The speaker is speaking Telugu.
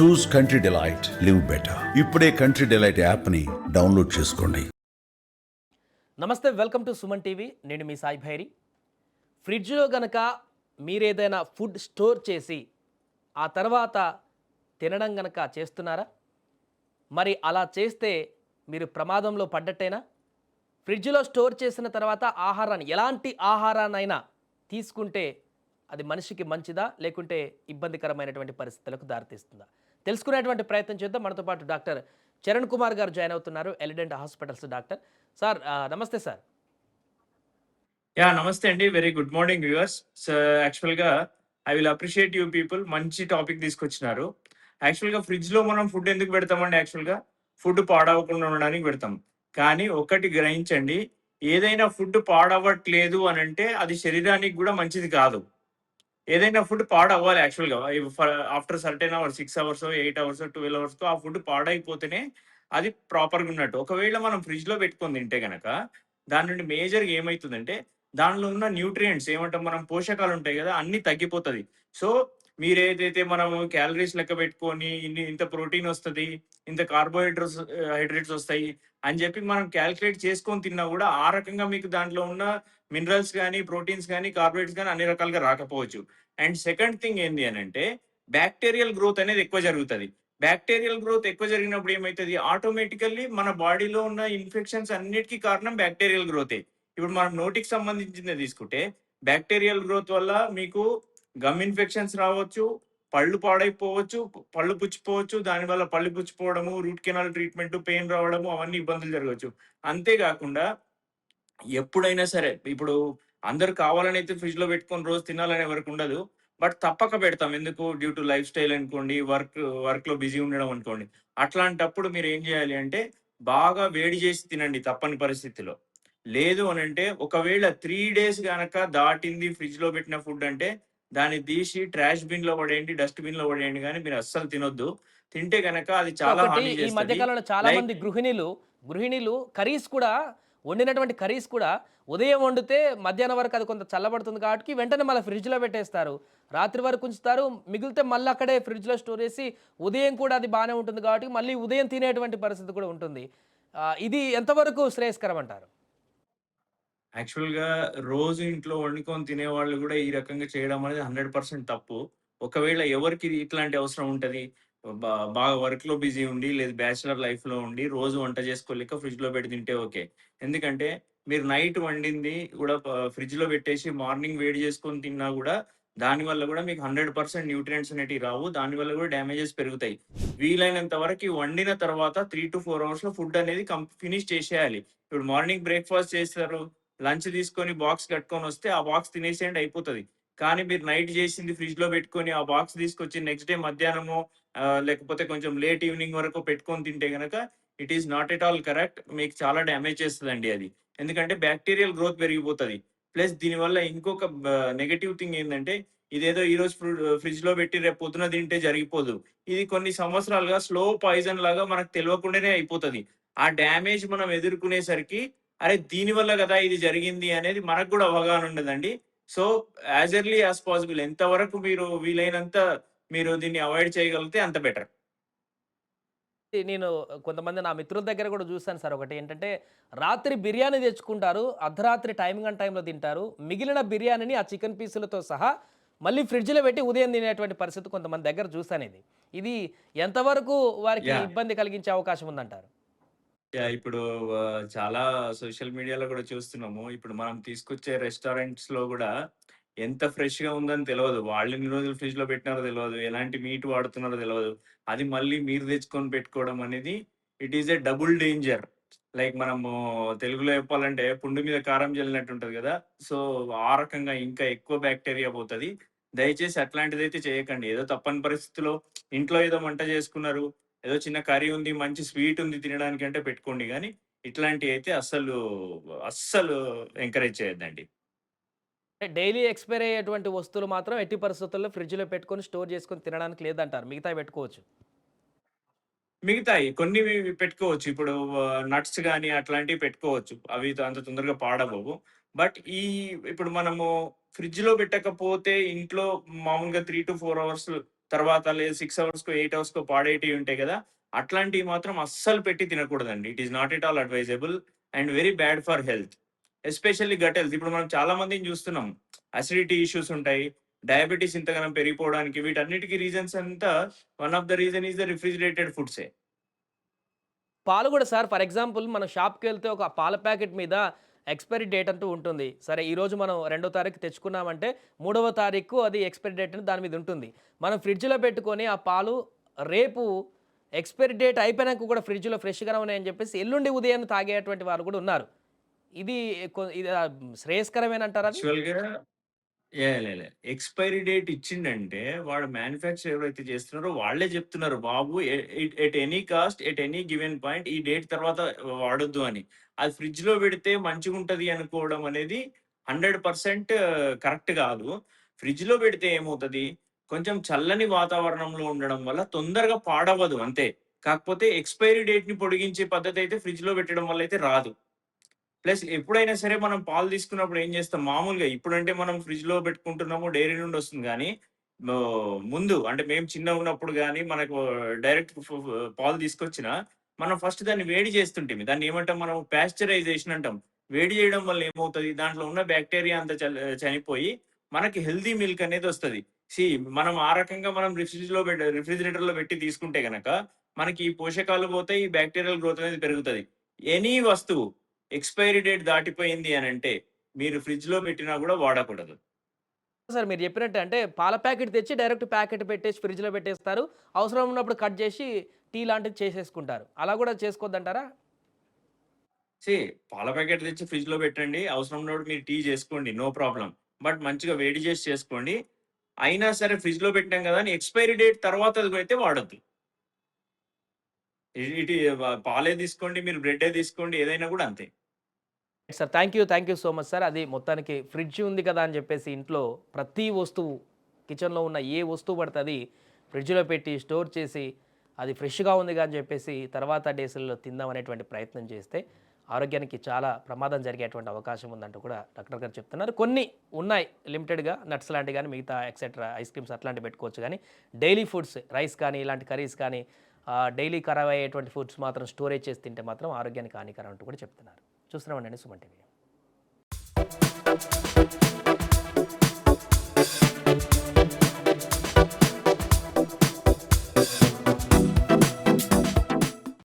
చూస్ కంట్రీ డిలైట్, లివ్ బెటర్. ఇప్పుడే కంట్రీ డిలైట్ యాప్ని డౌన్లోడ్ చేసుకోండి. నమస్తే, వెల్కమ్ టు సుమన్ టీవీ. నేను మీ సాయి భైరి. ఫ్రిడ్జ్లో గనక మీరేదైనా ఫుడ్ స్టోర్ చేసి ఆ తర్వాత తినడం గనక చేస్తున్నారా? మరి అలా చేస్తే మీరు ప్రమాదంలో పడ్డట్టేనా? ఫ్రిడ్జ్లో స్టోర్ చేసిన తర్వాత ఆహారాన్ని, ఎలాంటి ఆహారాన్నైనా తీసుకుంటే అది మనిషికి మంచిదా, లేకుంటే ఇబ్బందికరమైనటువంటి పరిస్థితులకు దారితీస్తుందా? తెలుసుకునేటువంటి ప్రయత్నం చేద్దాం. మనతో పాటు డాక్టర్ చరణ్ కుమార్ గారు జాయిన్ అవుతున్నారు, ఎలిడెంట్ హాస్పిటల్స్ డాక్టర్. సార్ నమస్తే సార్. నమస్తే అండి. Very good morning viewers. So, యాక్చువల్‌గా I will appreciate you people. మంచి టాపిక్ తీసుకొచ్చినారు. యాక్చువల్‌గా ఫ్రిడ్జ్‌లో మనం ఫుడ్ ఎందుకు పెడతామండి యాక్చువల్‌గా? ఫుడ్ పాడవకుండా ఉండడానికి పెడతాం. కానీ ఒకటి గ్రహించండి. ఏదైనా ఫుడ్ పాడవ్వట్లేదు అనంటే అది శరీరానికి గూడా మంచిది కాదు. ఏదైనా ఫుడ్ పాడవ్వాలి యాక్చువల్‌గా. ఆఫ్టర్ సర్టెన్ అవర్స్ 6 అవర్సో, 8 అవర్సో, 12 అవర్స్‌కో ఆ ఫుడ్ పాడైపోతేనే అది ప్రాపర్‌గా ఉన్నట్టు. ఒకవేళ మనం ఫ్రిడ్జ్‌లో పెట్టుకొని తింటే గనక దాని నుండి మేజర్‌గా ఏమైతుందంటే దానిలో ఉన్న న్యూట్రియంట్స్ ఏమంటాం మనం, పోషకాలుంటాయి గదా! అన్నీ తగ్గిపోతది. సో, మీరేదైతే మనము క్యాలరీస్ లెక్క పెట్టుకొని ఇంత ప్రోటీనొస్తది, ఇంత హైడ్రేట్స్ ఒస్తాయి అని జెప్పి మనం కాలిక్యులేట్ చేసుకొని తిన్నా గూడా ఆ రకంగా మీకు దాంట్లో ఉన్న మినరల్స్ గాని, ప్రోటీన్స్ గాని, కార్బోహైడ్రేట్స్ గాని అన్ని రకాలుగా రాకపోవచ్చు. అండ్ సెకండ్ థింగ్ ఏంది అనంటే బాక్టీరియల్ గ్రోత్ అనేది ఎక్కువ జరుగుతది. బాక్టీరియల్ గ్రోత్ ఎక్కువ జరిగినప్పుడు ఏమైతది, ఆటోమేటికల్లీ మన బాడీలో ఉన్న ఇన్ఫెక్షన్స్ అన్నిటికి కారణం బాక్టీరియల్ గ్రోతే. ఇప్పుడు మనం నోటికి సంబంధించిందే తీసుకుంటే, బాక్టీరియల్ గ్రోత్ వల్ల మీకు గమ్ ఇన్ఫెక్షన్స్ రావచ్చు, పళ్ళు పాడైపోవచ్చు, పళ్ళు పుచ్చిపోవచ్చు. దానివల్ల పళ్ళు పుచ్చిపోవడము, రూట్ కెనాల్ ట్రీట్‌మెంట్, పెయిన్ రావడము అవన్నీ ఇబ్బందులు జరగొచ్చు. అంతే గాకుండా ఎప్పుడైనా సరే, ఇప్పుడు అందరూ కావాలనైతే ఫ్రిడ్జ్‌లో పెట్టుకొని రోజు తినాలని ఎవరికుండదు. బట్ తప్పక పెడతాం. ఎందుకు? డ్యూ టు లైఫ్ స్టైల్ అనుకోండి, వర్క్‌లో బిజీ ఉండడం అనుకోండి. అట్లాంటప్పుడు మీరేం జేయాలి అంటే, బాగా వేడి జేసి తినండి తప్పని పరిస్థితిలో. లేదు అనంటే, ఒకవేళ 3 డేస్ గనక దాటింది ఫ్రిడ్జ్‌లో పెట్టిన ఫుడ్ అంటే, దాన్ని తీసి ట్రాష్ బిన్‌లో పడేయండి, డస్ట్ బిన్‌లో పడేయండి గానీ మీరస్సలు తినొద్దు. తింటే గనక అది చాలా ఒకటి, హాని ఈ మధ్య జేస్తది. కాలంలో చాలా లైక్ మంది గృహిణులు కర్రీస్ కూడా, వండినటువంటి కర్రీస్ కూడా ఉదయం వండితే మధ్యాహ్నం వరకు అది కొంత చల్లబడుతుంది కాబట్టి వెంటనే మళ్ళీ ఫ్రిడ్జ్‌లో పెట్టేస్తారు. రాత్రి వరకు ఉంచుతారు. మిగిలితే మళ్ళీ అక్కడే ఫ్రిడ్జ్‌లో స్టోర్ చేసి ఉదయం కూడా అది బానే ఉంటుంది కాబట్టి మళ్ళీ ఉదయం తినేటువంటి పరిస్థితి కూడా ఉంటుంది. ఇది ఎంతవరకు శ్రేయస్కరం అంటారు? యాక్చువల్‌గా రోజు ఇంట్లో వండుకొని తినేవాళ్ళు గూడా ఈ రకంగా చేయడం అనేది 100% తప్పు. ఒకవేళ ఎవరికి ఇట్లాంటి అవసరం ఉంటది? బాగా వర్క్‌లో బిజీ ఉండి, లేదు బ్యాచిలర్ లైఫ్‌లో ఉండి, రోజు వంట చేసుకోలేక ఫ్రిడ్జ్‌లో పెట్టి తింటే ఓకే. ఎందుకంటే మీరు నైట్ వండింది గూడా ఫ్రిడ్జ్‌లో పెట్టేసి మార్నింగ్ వేడి చేసుకొని తిన్నా గూడా, దానివల్ల గూడా మీకు 100% న్యూట్రియంట్స్ అనేటివి రావు. దానివల్ల గూడా డ్యామేజెస్ పెరుగుతాయి. వీలైనంత వరకి వండిన తర్వాత 3-4 అవర్స్‌లో ఫుడ్ అనేది ఫినిష్ చేసేయాలి. ఇప్పుడు మార్నింగ్ బ్రేక్‌ఫాస్ట్ చేస్తారు. లంచ్ తీసుకొని బాక్స్ కట్టుకొనొస్తే, ఆ బాక్స్ తినేసేయండి అయిపోతది. కానీ మీరు నైట్ జేసింది ఫ్రిడ్జ్‌లో పెట్టుకొని, ఆ బాక్స్ తీసుకొచ్చి నెక్స్ట్ డే మధ్యాహ్నమో లేకపోతే కొంచెం లేట్ ఈవెనింగ్ వరకు పెట్టుకొని తింటే గనక it is not at all correct. మీకు చాలా డ్యామేజ్ చేస్తదండి అది. ఎందుకంటే బాక్టీరియల్ గ్రోత్ పెరిగిపోతది. ప్లస్ దీనివల్ల ఇంకొక నెగెటివ్ థింగ్ ఏందంటే, ఇదేదో ఈరోజు ఫ్రిడ్జ్‌లో పెట్టి రేపు పొద్దున తింటే జరిగిపోదు. ఇది కొన్ని సంవత్సరాలుగా స్లో పాయిజన్ లాగా మనకు తెలవకుండానే అయిపోతది. ఆ డ్యామేజ్ మనం ఎదుర్కొనేసరికి అరే! దీనివల్ల గదా ఇది జరిగింది అనేది మనకు గూడా అవగాహన ఉండదండి. So, as early as possible ఎంతవరకు మీరు వీలైనంత మీరు దీన్ని అవాయిడ్ చేయగలిగితే అంత బెటర్. నేను కొంతమంది నా మిత్రుల దగ్గర కూడా చూసాను సార్. ఒకటి ఏంటంటే, రాత్రి బిర్యానీ తెచ్చుకుంటారు. అర్ధరాత్రి టైంలో తింటారు. మిగిలిన బిర్యానీని ఆ చికెన్ పీసులతో సహా మళ్ళీ ఫ్రిడ్జ్‌లో పెట్టి ఉదయం తినేటువంటి పరిస్థితి కొంతమంది దగ్గర చూసానిది. ఇది ఎంతవరకు వారికి యాహ్! ఇబ్బంది కలిగించే అవకాశం ఉందంటారు? ఇప్పుడు చాలా సోషల్ మీడియాలో గూడా చూస్తున్నాము. ఇప్పుడు మనం తీసుకొచ్చే రెస్టారెంట్స్‌లో గూడా ఎంత ఫ్రెష్‌గా ఉందని తెలవదు. వాళ్ళెన్ని రోజులు ఫ్రిడ్జ్‌లో పెట్టినారో తెలవదు. ఎలాంటి మీట్ వాడుతున్నారో తెలవదు. అది మళ్ళీ మీరు తెచ్చుకొని పెట్టుకోవడం అనేది it is a double danger. Like మనము తెలుగులో చెప్పాలంటే పుండు మీద కారం జల్లినట్టు ఉంటది గదా! సో, ఆ రకంగా ఇంకా ఎక్కువ బాక్టీరియా పోతది. దయచేసి అట్లాంటిదైతే చేయకండి. ఏదో తప్పని పరిస్థితిలో ఇంట్లో ఏదో వంట చేసుకున్నారు. ఏదో చిన్న కర్రీ ఉంది, మంచి స్వీట్ ఉంది తినడానికి అంటే పెట్టుకోండి గానీ, ఇట్లాంటియయితే అస్సలు ఎంకరేజ్ చేయొద్దండి. అంటే డైలీ ఎక్స్‌పైర్ అయ్యేటువంటి వస్తువులు మాత్రం ఎట్టి పరిస్థితుల్లో ఫ్రిడ్జ్‌లో పెట్టుకొని స్టోర్ చేసుకొని తినడానికి లేదంటారు. మిగతావి పెట్టుకోవచ్చు. మిగతాయి కొన్ని పెట్టుకోవచ్చు. ఇప్పుడు నట్స్ గాని అట్లాంటివి పెట్టుకోవచ్చు. అవి అంత తొందరగా పాడవ్వవు. బట్ ఇప్పుడు మనము ఫ్రిడ్జ్‌లో పెట్టకపోతే ఇంట్లో మామూలుగా 3-4 అవర్స్ తర్వాత లేదు 6 అవర్స్‌కో, 8 అవర్స్‌కో పాడేటివి ఉంటాయి కదా! అట్లాంటివి మాత్రం అస్సలు పెట్టి తినకూడదండి. It is not at all advisable and very bad for health. Especially gut health. ఇప్పుడు మనం చాలా మందిని చూస్తున్నాం. అసిడిటీ ఇష్యూస్ ఉంటాయి. డయాబెటిస్ ఇంతగనం పెరిగిపోవడానికి వీటన్నిటికి రీజన్స్ అంతా one of the reason is the refrigerated ఫుడ్సే. పాలు కూడా సార్ ఫర్ ఎగ్జాంపుల్ మనం షాప్‌కెళ్తే ఒక పాల ప్యాకెట్ మీద ఎక్స్‌పైరీ డేట్ అంటూ ఉంటుంది. సరే ఈరోజు మనం 2వ తారీఖు తెచ్చుకున్నామంటే 3వ తారీఖు అది ఎక్స్‌పైరీ డేట్ అని దాని మీద ఉంటుంది. మనం ఫ్రిడ్జ్‌లో పెట్టుకొని ఆ పాలు రేపు ఎక్స్‌పైరీ డేట్ అయిపోయినాక కూడా ఫ్రిడ్జ్‌లో ఫ్రెష్‌గానే ఉన్నాయని చెప్పేసి ఎల్లుండి ఉదయాన్నే తాగేటువంటి వారు కూడా ఉన్నారు. ఇది ఇది శ్రేయస్కరమేనంటారా అది? యాక్చువల్‌గా లే. ఎక్స్‌పైరీ డేట్ ఇచ్చిండంటే వాడు మ్యానుఫ్యాక్చర్ ఎవరైతే చేస్తున్నారో వాళ్ళే చెప్తున్నారు. బాబు at any cost, at any given point ఈ డేట్ తర్వాత వాడొద్దు అని. అది ఫ్రిడ్జ్‌లో పెడితే మంచిగుంటది అనుకోవడం అనేది 100% కరెక్ట్ కాదు. ఫ్రిడ్జ్‌లో పెడితే ఏమవుతది? కొంచెం చల్లని వాతావరణంలో ఉండడం వల్ల తొందరగా పాడవ్వదు అంతే. కాకపోతే ఎక్స్‌పైరీ డేట్‌ని పొడిగించే పద్ధతయితే ఫ్రిడ్జ్‌లో పెట్టడం వల్ల అయితే రాదు. ప్లస్ ఎప్పుడైనా సరే మనం పాలు తీసుకున్నప్పుడు ఏం చేస్తాం మామూలుగా ఇప్పుడంటే మనం ఫ్రిడ్జ్‌లో పెట్టుకుంటున్నాము. డైరీ నుండి వస్తుంది గానీ, ముందు అంటే మేము చిన్నగున్నప్పుడు గానీ, మనకు డైరెక్ట్ పాలు తీసుకొచ్చినా, మనం ఫస్ట్ దాన్ని వేడి చేస్తుంటిమి. దాన్ని ఏమంటాం మనం పాస్చరైజేషన్ అంటాం. వేడి చేయడం వల్ల ఏమవుతది? దాంట్లో ఉన్న బాక్టీరియా అంతా చనిపోయి, మనకి హెల్తీ మిల్క్ అనేదొస్తది. సీ మనం ఆ రకంగా మనం రిఫ్రిజిరేటర్‌లో పెట్టి తీసుకుంటే గనక, మనకి ఈ పోషకాలు పోతాయి. ఈ బాక్టీరియల్ గ్రోత్ అనేది పెరుగుతది. ఎనీ వస్తువు ఎక్స్‌పైరీ డేట్ దాటిపోయింది అనంటే, మీరు ఫ్రిడ్జ్‌లో పెట్టినా గూడా వాడకూడదు. సార్ మీరు చెప్పినట్టే అంటే పాల ప్యాకెట్ తెచ్చి డైరెక్ట్ ప్యాకెట్ పెట్టేసి ఫ్రిడ్జ్‌లో పెట్టేస్తారు. అవసరం ఉన్నప్పుడు కట్ చేసి టీ లాంటిది చేసేసుకుంటారు. అలా కూడా చేసుకోవద్దంటారా? సీ పాల ప్యాకెట్ తెచ్చి ఫ్రిడ్జ్‌లో పెట్టండి. అవసరం ఉన్నప్పుడు మీరు టీ చేసుకోండి. No problem. బట్ మంచిగా వేడి చేసి చేసుకోండి. అయినా సరే ఫ్రిడ్జ్‌లో పెట్టాం గదా! అని ఎక్స్‌పైరీ డేట్ తర్వాతది అయితే వాడొద్దు. ఇటు పాలే తీసుకోండి, మీరు బ్రెడ్డే తీసుకోండి. ఏదైనా గూడా అంతే. Sir thank you so much sir. అది మొత్తానికి ఫ్రిడ్జ్ ఉంది కదా అని చెప్పేసి ఇంట్లో ప్రతి వస్తువు కిచెన్‌లో ఉన్న ఏ వస్తువు పడితే అది ఫ్రిడ్జ్‌లో పెట్టి స్టోర్ చేసి అది ఫ్రెష్‌గా ఉందిగా అని చెప్పేసి తర్వాత డేస్‌ల్లో తిందాం అనేటువంటి ప్రయత్నం చేస్తే ఆరోగ్యానికి చాలా ప్రమాదం జరిగేటువంటి అవకాశం ఉందంటూ కూడా డాక్టర్ గారు చెప్తున్నారు. కొన్ని ఉన్నాయి లిమిటెడ్‌గా నట్స్ లాంటివి గానీ మిగతా ఎక్సెట్రా ఐస్ క్రీమ్స్ అట్లాంటివి పెట్టుకోవచ్చు గానీ డైలీ ఫుడ్స్ రైస్ కానీ ఇలాంటి కర్రీస్ కానీ డైలీ ఖరాబ్ అయ్యేటువంటి ఫుడ్స్ మాత్రం స్టోరేజ్ చేసి తింటే మాత్రం ఆరోగ్యానికి హానికరం అంటూ కూడా చెప్తున్నారు. చూస్తూనే ఉండండి సుమన్ టీవీ.